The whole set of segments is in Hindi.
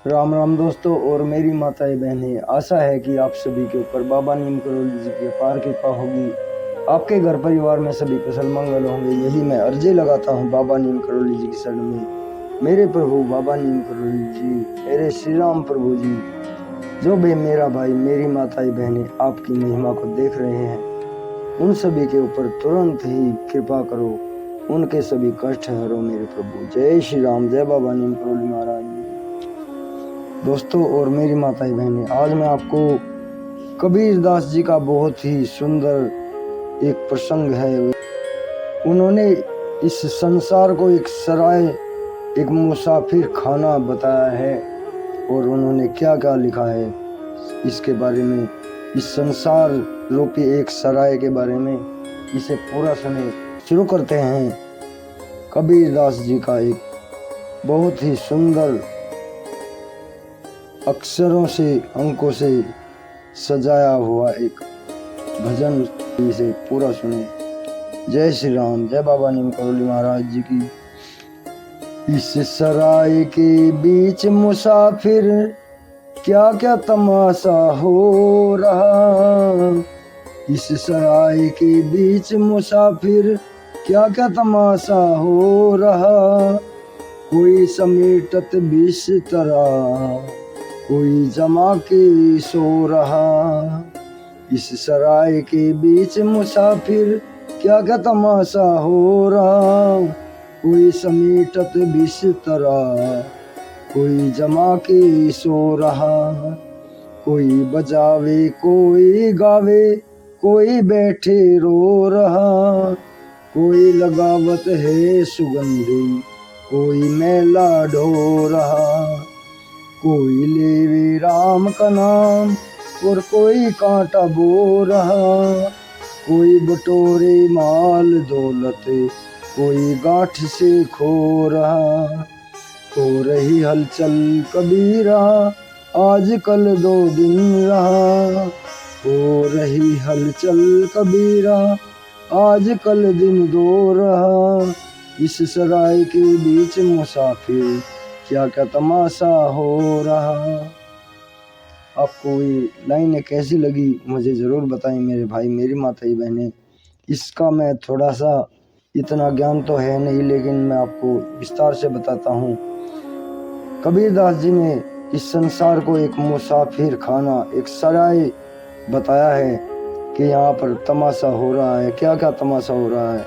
राम राम दोस्तों और मेरी माताएं बहनें, आशा है कि आप सभी के ऊपर बाबा नीम करोली जी की अपार कृपा होगी। आपके घर परिवार में सभी कुशल मंगल होंगे, यही मैं अर्जी लगाता हूँ बाबा नीम करोली जी की शरण में। मेरे प्रभु बाबा नीम करोली जी, मेरे श्री राम प्रभु जी, जो भी मेरा भाई मेरी माताएं बहनें आपकी महिमा को देख रहे हैं, उन सभी के ऊपर तुरंत ही कृपा करो, उनके सभी कष्ट हरो मेरे प्रभु। जय श्री राम, जय बाबा नीम करोली महाराज जी। दोस्तों और मेरी माताएं बहनें, आज मैं आपको कबीरदास जी का बहुत ही सुंदर एक प्रसंग है। उन्होंने इस संसार को एक सराय, एक मुसाफिर खाना बताया है और उन्होंने क्या क्या लिखा है इसके बारे में, इस संसार रूपी एक सराय के बारे में, इसे पूरा सुने। शुरू करते हैं कबीरदास जी का एक बहुत ही सुंदर अक्षरों से, अंकों से सजाया हुआ एक भजन, इसे पूरा सुने। जय श्री राम, जय बाबा नीम करोली महाराज जी की। इस सराय के बीच मुसाफिर क्या क्या तमाशा हो रहा, इस सराय के बीच मुसाफिर क्या क्या तमाशा हो रहा। कोई समेटत बिस्तरा, कोई जमा के सो रहा, इस सराय के बीच मुसाफिर क्या क्या तमाशा हो रहा। कोई समेटत बिस्तरा, कोई जमा के सो रहा। कोई बजावे कोई गावे, कोई बैठे रो रहा। कोई लगावत है सुगंधी, कोई मैला ढो रहा। कोई लेवे राम का नाम और कोई कांटा बो रहा। कोई बटोरे माल दौलत, कोई गांठ से खो रहा। हो रही हलचल कबीरा, आज कल 2 दिन रहा। हो रही हलचल कबीरा, आज कल दिन 2 रहा। इस सराय के बीच मुसाफिर क्या क्या तमाशा हो रहा। आपको ये लाइनें कैसी लगी मुझे ज़रूर बताएं मेरे भाई मेरी माताएं बहनें। इसका मैं थोड़ा सा, इतना ज्ञान तो है नहीं, लेकिन मैं आपको विस्तार से बताता हूँ। कबीरदास जी ने इस संसार को एक मुसाफिर खाना, एक सराय बताया है कि यहाँ पर तमाशा हो रहा है। क्या क्या तमाशा हो रहा है।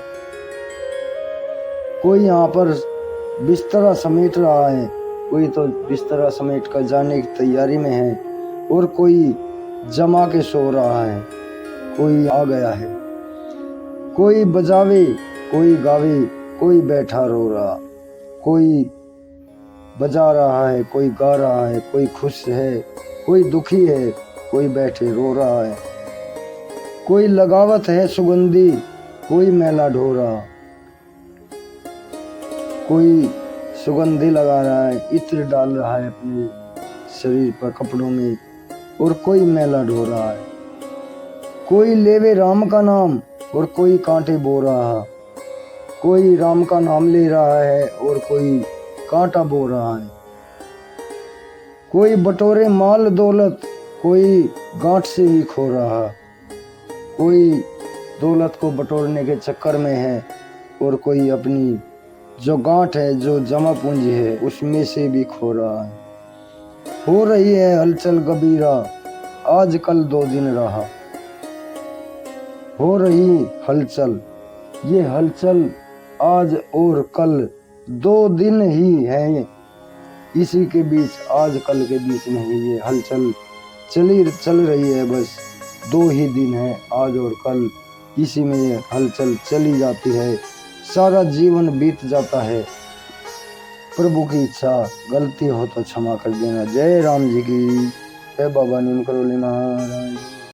कोई यहाँ पर बिस्तरा समेट रहा है, कोई तो बिस्तरा समेट कर जाने की तैयारी में है, और कोई जमा के सो रहा है, कोई आ गया है। कोई बजावे कोई गावे, कोई बैठा रो रहा। कोई बजा रहा है, कोई गा रहा है, कोई खुश है, कोई दुखी है, कोई बैठे रो रहा है। कोई लगावत है सुगंधी, कोई मैला ढो रहा। कोई सुगंधी लगा रहा है, इत्र डाल रहा है अपने शरीर पर, कपड़ों में, और कोई मैला ढो रहा है। कोई लेवे राम का नाम और कोई कांटे बो रहा। कोई राम का नाम ले रहा है और कोई कांटा बो रहा है। कोई बटोरे माल दौलत, कोई गांठ से ही खो रहा। कोई दौलत को बटोरने के चक्कर में है और कोई अपनी जो गांठ है, जो जमा पूंजी है, उसमें से भी खो रहा है। हो रही है हलचल कबीरा, आज कल 2 दिन रहा। हो रही हलचल, ये हलचल आज और कल 2 दिन ही है, इसी के बीच, आज कल के बीच नहीं, ये हलचल चल रही है। बस 2 ही दिन है, आज और कल, इसी में ये हलचल चली जाती है, सारा जीवन बीत जाता है। प्रभु की इच्छा, गलती हो तो क्षमा कर देना। जय राम जी की, जय बाबा नीम करोली महाराज।